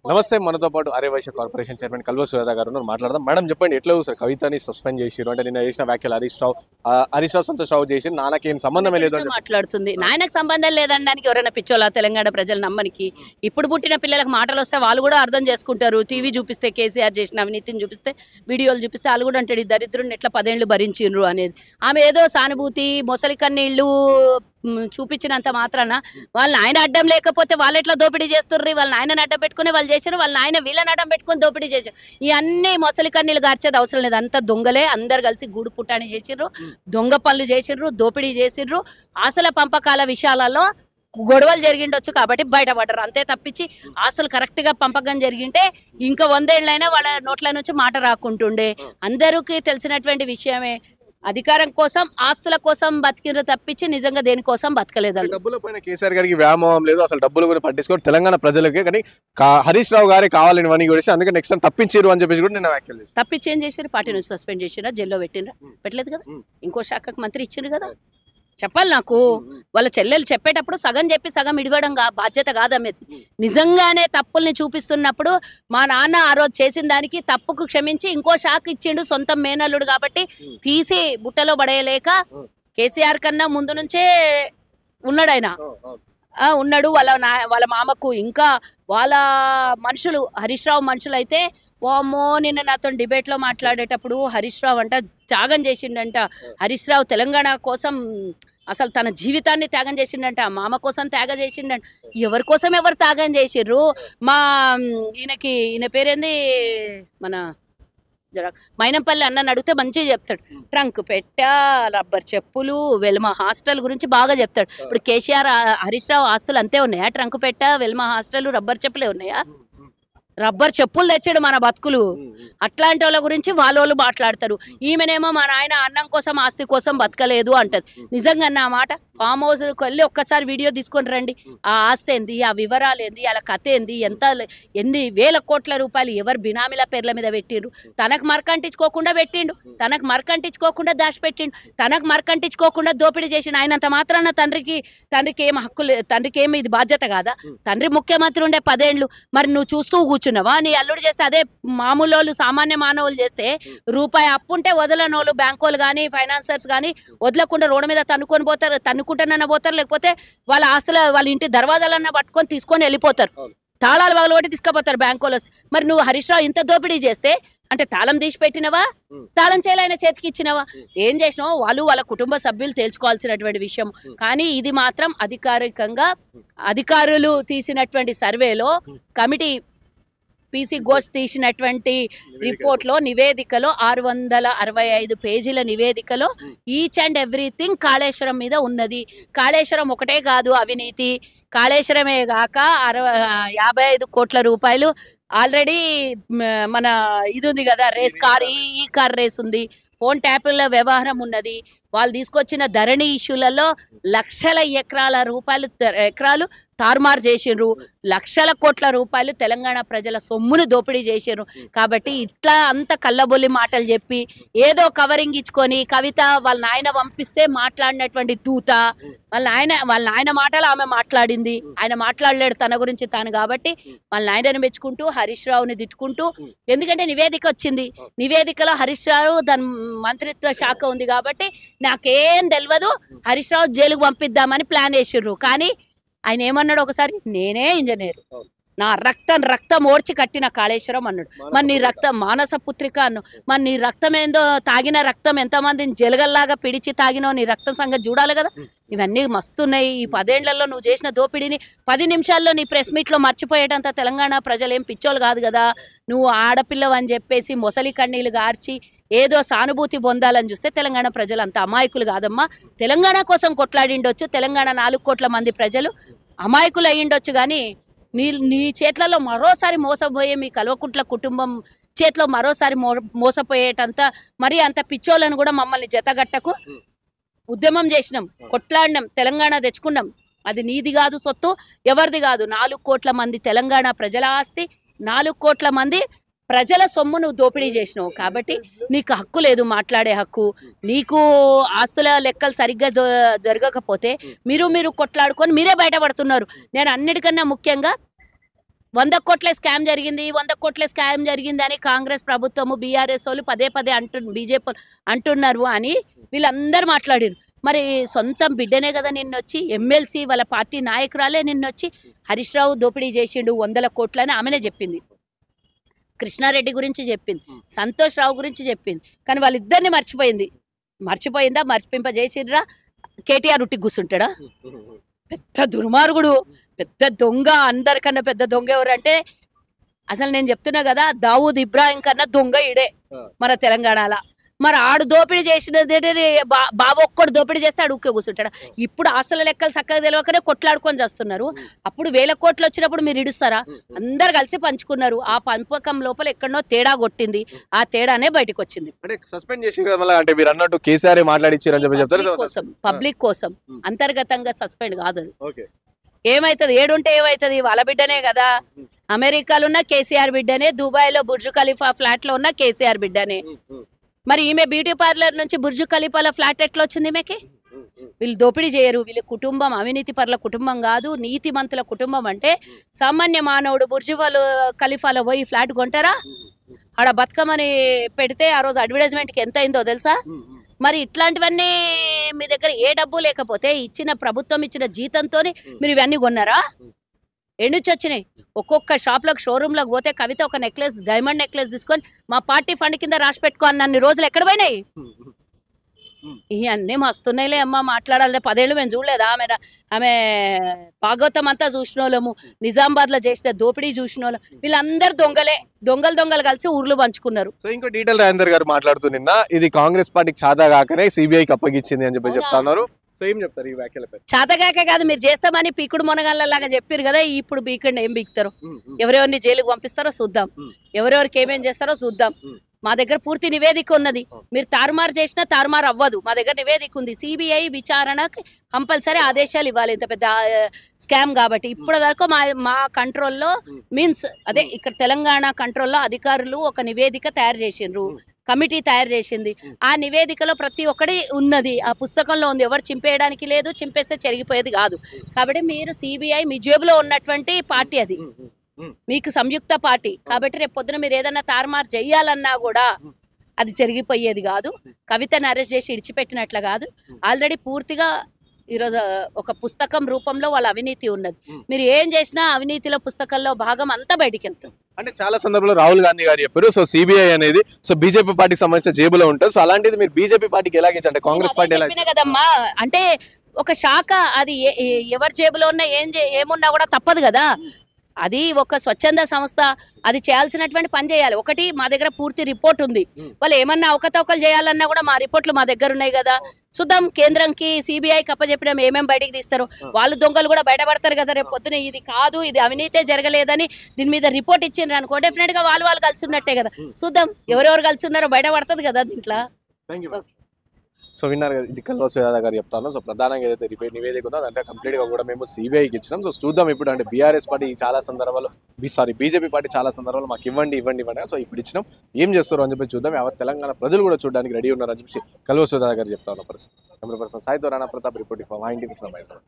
నమస్తే, మనతో పాటు ఆర్యవైశ్య కార్పొరేషన్ చైర్మన్ కల్వ సుజాత గారు ఉన్నారు. మాట్లాడదాం. మేడం చెప్పండి, ఎట్లా చూస్తారు కవితని సస్పెండ్ చేసిరు అంటే నిన్న చేసిన వ్యాఖ్యలు హరీష్ రావు సంతోష్ రావు చేసి నాన్నకేం సంబంధమే లేదు అని మాట్లాడుతుంది. నాయనకు సంబంధం లేదనడానికి ఎవరైనా పిచ్చోలా తెలంగాణ ప్రజలు నమ్మనికి? ఇప్పుడు పుట్టిన పిల్లలకు మాటలు వస్తే వాళ్ళు కూడా అర్థం చేసుకుంటారు. టీవీ చూపిస్తే కేసీఆర్ చేసిన అవినీతిని చూపిస్తే, వీడియోలు చూపిస్తే వాళ్ళు కూడా అంటాడు ఈ దరిద్రుని ఎట్లా 10 ఏళ్ళు భరించిండ్రు అనేది. ఆమె ఏదో సానుభూతి మొసలి కన్నీళ్ళు చూపించినంత మాత్రాన వాళ్ళ నాయన అడ్డం లేకపోతే వాళ్ళు ఎట్లా దోపిడీ చేస్తుర్రు? వాళ్ళ నాయనని అడ్డం పెట్టుకుని వాళ్ళు చేశారు, వాళ్ళ నాయన వీళ్ళని అడ్డం పెట్టుకుని దోపిడీ చేశారు. ఇవన్నీ మొసలి కన్నీళ్ళు గార్చేది అవసరం లేదు. అంతా దొంగలే, అందరు కలిసి గూడు పుట్టాని చేసిర్రు, దొంగ పనులు చేసిర్రు, దోపిడీ చేసిర్రు. ఆస్తుల పంపకాల విషయాలలో గొడవలు జరిగిండొచ్చు కాబట్టి బయటపడ్డారు, అంతే తప్పించి ఆస్తులు కరెక్ట్గా పంపకం జరిగింటే ఇంకా 100 ఏళ్ళైనా వాళ్ళ నోట్ల నుంచి మాట రాకుంటుండే. అందరికీ తెలిసినటువంటి విషయమే. అధికారం కోసం ఆస్తుల కోసం బతికిరు తప్పించి నిజంగా దేనికోసం బతకలేదు. డబ్బుల పైన కేసీఆర్ గారికి వ్యామోహం లేదు, అసలు డబ్బులు కూడా పట్టించుకోవడం తెలంగాణ ప్రజలకే. కానీ హరీష్ రావు గారి కావాలని వని కూడా అందుకే నెక్స్ట్ టైం తప్పించారు అని చెప్పేసి కూడా నేను వ్యాఖ్యలు చేశాను. తప్పించి ఏం చేశారు? పార్టీ నుంచి సస్పెండ్ చేసిరా, జైల్లో పెట్టినరా? పెట్టలేదు కదా. ఇంకో శాఖకు మంత్రి ఇచ్చిండ్రు కదా. చెప్పాలి నాకు. వాళ్ళ చెల్లెలు చెప్పేటప్పుడు సగం చెప్పి సగం ఇడవడం బాధ్యత కాదమ్మే. నిజంగానే తప్పుల్ని చూపిస్తున్నప్పుడు మా నాన్న ఆ రోజు చేసిన దానికి తప్పుకు క్షమించి ఇంకో షాక్ ఇచ్చిండు, సొంత మేనల్లుడు కాబట్టి తీసి బుట్టలో పడేయలేక కేసీఆర్ కన్నా ముందు నుంచే ఉన్నాడు ఆయన. ఉన్నాడు వాళ్ళ మామకు. ఇంకా వాళ్ళ మనుషులు హరీష్ రావు మనుషులు అయితే వామ్మో, నిన్న నాతో డిబేట్లో మాట్లాడేటప్పుడు హరీష్ రావు అంట త్యాగం చేసిండంట. హరీష్ రావు తెలంగాణ కోసం అసలు తన జీవితాన్ని త్యాగం చేసిండంట, మామ కోసం త్యాగం చేసిండంట. ఎవరి కోసం ఎవరు త్యాగం చేసిర్రు? మా ఈయన పేరేంది, మన మైనంపల్లి అన్నని అడిగితే మంచిగా చెప్తాడు. ట్రంక్ పెట్టా, రబ్బర్ చెప్పులు, వెల్మ హాస్టల్ గురించి బాగా చెప్తాడు. ఇప్పుడు కేసీఆర్ హరీష్ రావు ఆస్తులు అంతే ఉన్నాయా? ట్రంక్ పెట్టా, వెల్మ హాస్టల్, రబ్బర్ చెప్పులే ఉన్నాయా? రబ్బర్ చెప్పులు తెచ్చాడు మన బతుకులు. అట్లాంటి వాళ్ళ గురించి వాళ్ళు మాట్లాడతారు. ఈమెనేమో మా నాయన అన్నం కోసం ఆస్తి కోసం బతకలేదు అంటది. నిజంగా నా మాట ఫామ్ హౌస్కి వెళ్ళి ఒక్కసారి వీడియో తీసుకొని రండి. ఆ ఆస్తి ఏంది, ఆ వివరాలు ఏంది, అలా కథ ఏంది, ఎన్ని వేల కోట్ల రూపాయలు ఎవరు బినామీల పేర్ల మీద పెట్టిండ్రు. తనకు మరకంటించుకోకుండా పెట్టిండు, తనకు మరకంటించుకోకుండా దాచిపెట్టిండు, తనకు మరకంటించుకోకుండా దోపిడీ చేసిండు. ఆయనంత మాత్రాన తండ్రికి ఏం హక్కు లేదు? తండ్రికి ఏమి ఇది బాధ్యత కాదా? తండ్రి ముఖ్యమంత్రి ఉండే 10 ఏళ్ళు మరి నువ్వు చూస్తూ కూర్చున్నావా? నీ అల్లుడు చేస్తే అదే మామూలు సామాన్య మానవులు చేస్తే రూపాయి అప్పుంటే వదలనోళ్ళు బ్యాంకోలు కానీ ఫైనాన్సర్స్ కానీ వదలకుండా రోడ్డు మీద తన్నుకుంటానన్న పోతారు, లేకపోతే వాళ్ళ ఆస్తుల వాళ్ళ ఇంటి దర్వాజాలన్నా పట్టుకొని తీసుకొని వెళ్ళిపోతారు, తాళాలు పగలగొట్టి తీసుకుపోతారు బ్యాంకోలు. మరి నువ్వు హరీష్ రావు ఇంత దోపిడీ చేస్తే అంటే తాళం తీసి పెట్టినవా, తాళం చేయలైన చేతికి ఇచ్చినవా, ఏం చేసినావో వాళ్ళ కుటుంబ సభ్యులు తేల్చుకోవాల్సినటువంటి విషయం. కానీ ఇది మాత్రం అధికారికంగా అధికారులు తీసినటువంటి సర్వేలో కమిటీ పీసీ ఘోష్ తీసినటువంటి రిపోర్ట్లో నివేదికలో 665 పేజీల నివేదికలో ఈచ్ అండ్ ఎవ్రీథింగ్ కాళేశ్వరం మీద ఉన్నది. కాళేశ్వరం ఒకటే కాదు అవినీతి, కాళేశ్వరమే కాక 55 కోట్ల రూపాయలు ఆల్రెడీ మన ఇది ఉంది కదా, రేస్ కార్, ఈ కార్ రేస్ ఉంది, ఫోన్ ట్యాపుల వ్యవహారం ఉన్నది. వాళ్ళు తీసుకొచ్చిన ధరణి ఇష్యూలలో లక్షల ఎకరాలు తారుమారు చేసిండ్రు, లక్షల కోట్ల రూపాయలు తెలంగాణ ప్రజల సొమ్మును దోపిడీ చేసిండ్రు. కాబట్టి ఇట్లా అంత కళ్ళబొల్లి మాటలు చెప్పి ఏదో కవరింగ్ ఇచ్చుకొని కవిత వాళ్ళ నాయన పంపిస్తే మాట్లాడినటువంటి దూత, వాళ్ళ నాయన మాటలు ఆమె మాట్లాడింది. ఆయన మాట్లాడలేడు తన గురించి తాను కాబట్టి వాళ్ళ నాయనని మెచ్చుకుంటూ హరీష్ రావుని తిట్టుకుంటూ, ఎందుకంటే నివేదిక వచ్చింది, నివేదికలో హరీష్ రావు దాని మంత్రిత్వ శాఖ ఉంది కాబట్టి నాకేం తెలియదు, హరీష్ రావు జైలుకు పంపిద్దామని ప్లాన్ వేసిర్రు. కానీ ఆయన ఏమన్నాడు ఒకసారి, నేనే ఇంజనీరు, నా రక్తం ఓడ్చి కట్టిన కాళేశ్వరం అన్నాడు. మరి నీ రక్తం మానస పుత్రిక అన్నావు, మరి నీ రక్తం ఏందో, తాగిన రక్తం ఎంతమందిని జలగల్లాగా పిడిచి తాగినో నీ రక్తం సంగతి చూడాలి కదా. ఇవన్నీ మస్తున్నాయి. ఈ 10 ఏళ్లలో నువ్వు చేసిన దోపిడీని 10 నిమిషాల్లో నీ ప్రెస్ మీట్లో మర్చిపోయేటంత తెలంగాణ ప్రజలు ఏం పిచ్చోళ్ళు కాదు కదా. నువ్వు ఆడపిల్లవు అని చెప్పేసి మొసలి కన్నీళ్ళు గార్చి ఏదో సానుభూతి పొందాలని చూస్తే తెలంగాణ ప్రజలు అంత అమాయకులు కాదమ్మా. తెలంగాణ కోసం కొట్లాడిండొచ్చు, తెలంగాణ 4 కోట్ల మంది ప్రజలు అమాయకులు అయ్యిండొచ్చు. కానీ నీ చేతులలో మరోసారి మోసపోయే మీ కల్వకుంట్ల కుటుంబం చేతిలో మరోసారి మోసపోయేటంత మరి అంత పిచ్చోళ్ళను కూడా మమ్మల్ని జతగట్టకు. ఉద్యమం చేసినాం, కొట్లాడినాం, తెలంగాణ తెచ్చుకున్నాం. అది నీది కాదు, సొత్తు ఎవరిది కాదు. 4 కోట్ల మంది తెలంగాణ ప్రజల ఆస్తి, 4 కోట్ల మంది ప్రజల సొమ్మును దోపిడీ చేసినావు. కాబట్టి నీకు హక్కు లేదు మాట్లాడే హక్కు. నీకు ఆస్తుల లెక్కలు సరిగ్గా జరగకపోతే మీరు కొట్లాడుకొని మీరే బయటపడుతున్నారు. నేను అన్నిటికన్నా ముఖ్యంగా 100 కోట్ల స్కామ్ జరిగింది 100 కోట్ల స్కామ్ జరిగింది అని కాంగ్రెస్ ప్రభుత్వము బీఆర్ఎస్ వాళ్ళు పదే పదే బీజేపీ అంటున్నారు అని వీళ్ళందరూ మాట్లాడారు. మరి సొంతం బిడ్డనే కదా నిన్నొచ్చి ఎమ్మెల్సీ వాళ్ళ పార్టీ నాయకురాలే నిన్నొచ్చి హరీష్ రావు దోపిడీ చేసిండు 100 కోట్లని ఆమెనే చెప్పింది. కృష్ణారెడ్డి గురించి చెప్పింది, సంతోష్ రావు గురించి చెప్పింది. కానీ వాళ్ళిద్దరిని మర్చిపోయిందా? మర్చిపింపజేసిర్రా? కేటీఆర్ ఉట్టి కూర్చుంటాడా? పెద్ద దుర్మార్గుడు, పెద్ద దొంగ. అందరికన్నా పెద్ద దొంగ ఎవరంటే అసలు నేను చెప్తున్నా కదా, దావూద్ ఇబ్రాహిం కన్నా దొంగ ఇడే మన తెలంగాణలో. మరి ఆడు దోపిడీ చేసినది బాబు ఒక్కడు దోపిడీ చేస్తే అడుగుకే కూర్చుంటాడు. ఇప్పుడు ఆస్తుల లెక్కలు చక్కగా తెలియకనే కొట్లాడుకొని చేస్తున్నారు. అప్పుడు 1000 కోట్లు వచ్చినప్పుడు మీరు ఇడుస్తారా? అందరు కలిసి పంచుకున్నారు. ఆ పంపకం లోపల ఎక్కడనో తేడా కొట్టింది. ఆ తేడానే బయటకు వచ్చింది. అంటే సస్పెండ్ చేసి అంటే మీరు అన్నట్టు కేసీఆర్ మాట్లాడిచ్చారని చెప్పి చెప్తారు. పబ్లిక్ కోసం అంతర్గతంగా సస్పెండ్ కాదు. ఏమైతుంది? ఏడుంటే ఏమైతుంది? వాళ్ళ బిడ్డనే కదా. అమెరికాలో ఉన్న కేసీఆర్ బిడ్డనే, దుబాయ్లో బుర్జు ఖలీఫా ఫ్లాట్ లో ఉన్న కేసీఆర్ బిడ్డనే. మరి ఈమె బ్యూటీ పార్లర్ నుంచి బుర్జు ఖలీఫాల ఫ్లాట్ ఎట్లా వచ్చింది ఈమెకి? వీళ్ళు దోపిడీ చేయరు. వీళ్ళ కుటుంబం అవినీతి పరుల కుటుంబం కాదు, నీతిమంతుల కుటుంబం. అంటే సామాన్య మానవుడు బుర్జు ఖలీఫాలో పోయి ఫ్లాట్ కొంటారా? ఆడ బతుకమని పెడితే ఆ రోజు అడ్వర్టైజ్మెంట్కి ఎంత అయిందో తెలుసా? మరి ఇట్లాంటివన్నీ మీ దగ్గర ఏ డబ్బు లేకపోతే ఇచ్చిన ప్రభుత్వం ఇచ్చిన జీతంతో మీరు ఇవన్నీ కొన్నారా? ఎన్నుంచి వచ్చినాయి? ఒక్కొక్క షాప్లోకి షోరూంలోకి పోతే కవిత ఒక నెక్లెస్, డైమండ్ నెక్లెస్ తీసుకొని మా పార్టీ ఫండ్ కింద రాసి పెట్టుకో అన్ని రోజులు ఎక్కడ పోయినాయి? ఇవన్నీ మస్తున్నాయిలే అమ్మ. మాట్లాడాలి 10 ఏళ్ళు మేము చూడలేదా? ఆమె భాగవతం అంతా చూసిన వాళ్ళము, నిజామాబాద్లో చేసిన దోపిడీ చూసిన వాళ్ళం. వీళ్ళందరూ దొంగలు కలిసి ఊర్లు పంచుకున్నారు. సో ఇంకో డీటెయిల్ రాజేందర్ గారు మాట్లాడుతూ నిన్న ఇది కాంగ్రెస్ పార్టీకి చాదా కాకనే సిబిఐకి అప్పగించింది అని చెప్పి చెప్తా ఉన్నారు. సో ఏం చెప్తారు ఈ వ్యాఖ్యలపై? చాతగాక కాదు, మీరు చేస్తామని పీకుడు మొనగాళ్ళలాగా చెప్పారు కదా. ఇప్పుడు పీకుడిని ఏం పీకుతారు? ఎవరెవరిని జైలుకు పంపిస్తారో చూద్దాం, ఎవరెవరికి ఏమేం చేస్తారో చూద్దాం. మా దగ్గర పూర్తి నివేదిక ఉన్నది. మీరు తారుమారు చేసినా తారుమారు అవ్వదు. మా దగ్గర నివేదిక ఉంది. సిబిఐ విచారణకు కంపల్సరీ ఆదేశాలు ఇవ్వాలి ఇంత పెద్ద స్కామ్ కాబట్టి. ఇప్పటి వరకు మా కంట్రోల్లో మీన్స్ అదే ఇక్కడ తెలంగాణ కంట్రోల్లో అధికారులు ఒక నివేదిక తయారు చేసిండ్రు, కమిటీ తయారు చేసింది. ఆ నివేదికలో ప్రతి ఒక్కటి ఉన్నది, ఆ పుస్తకంలో ఉంది. ఎవరు చింపేయడానికి లేదు, చింపేస్తే చెరిగిపోయేది కాదు. కాబట్టి మీరు సిబిఐ మీ జేబులో ఉన్నటువంటి పార్టీ, అది మీకు సంయుక్త పార్టీ కాబట్టి రేపు పొద్దున మీరు ఏదన్నా తారుమారు చెయ్యాలన్నా కూడా అది జరిగిపోయేది కాదు. కవితను అరెస్ట్ చేసి ఇడిచిపెట్టినట్లు కాదు. ఆల్రెడీ పూర్తిగా ఈరోజు ఒక పుస్తకం రూపంలో వాళ్ళ అవినీతి ఉన్నది. మీరు ఏం చేసినా అవినీతిలో పుస్తకంలో భాగం అంతా బయటికి వెళ్తాం. అంటే చాలా సందర్భంలో రాహుల్ గాంధీ గారు చెప్పారు, సో సిబిఐ అనేది సో బీజేపీ పార్టీకి సంబంధించిన జేబులో ఉంటుంది. సో అలాంటిది మీరు బీజేపీ పార్టీకి ఎలాగే అంటే కాంగ్రెస్ పార్టీ ఎలా కదమ్మా? అంటే ఒక శాఖ అది ఎవరి జేబులో ఉన్నా ఏమున్నా కూడా తప్పదు కదా. అది ఒక స్వచ్ఛంద సంస్థ, అది చేయాల్సినటువంటి పని చేయాలి. ఒకటి మా దగ్గర పూర్తి రిపోర్ట్ ఉంది. వాళ్ళు ఏమన్నా అవకతవకలు చేయాలన్నా కూడా మా రిపోర్ట్లు మా దగ్గర ఉన్నాయి కదా. చూద్దాం కేంద్రంకి సిబిఐకి అప్పచెప్పడం ఏమేమి బయటికి తీస్తారు. వాళ్ళు దొంగలు కూడా బయటపడతారు కదా రేపు పొద్దున. ఇది కాదు, ఇది అవినీతే జరగలేదని దీని మీద రిపోర్ట్ ఇచ్చిండ్రు అనుకో, డెఫినెట్ గా వాళ్ళు కలిసి ఉన్నట్టే కదా. చూద్దాం ఎవరెవరు కలిసి ఉన్నారో బయటపడుతుంది కదా దీంట్లో. సో విన్నారు కదా, ఇది కల్వసు యాదవ్ గారు చెప్తాను. సో ప్రధానంగా ఏదైతే నివేదిక ఉందో అంటే కంప్లీట్ గా కూడా మేము సిబిఐకి ఇచ్చినాం. సో చూద్దాం ఇప్పుడు అంటే బీఆర్ఎస్ పార్టీ చాలా సందర్భాలు బీజేపీ పార్టీ చాలా సందర్భాలు మాకు ఇవ్వండి. సో ఇప్పుడు ఇచ్చినాం, ఏం చేస్తారు అని చెప్పి చూద్దాం. ఎవరు తెలంగాణ ప్రజలు కూడా చూడడానికి రెడీ ఉన్నారు అని చెప్పి కల్వసు యాదవ్ గారు చెప్తా ఉన్న పరిస్థితి. కెమెరా పర్సన్ సాయితో రాణా ప్రతాప్ రిపోర్టింగ్ ఫర్ మా ఇంటికి ఫ్రమ్ హైదరాబాద్.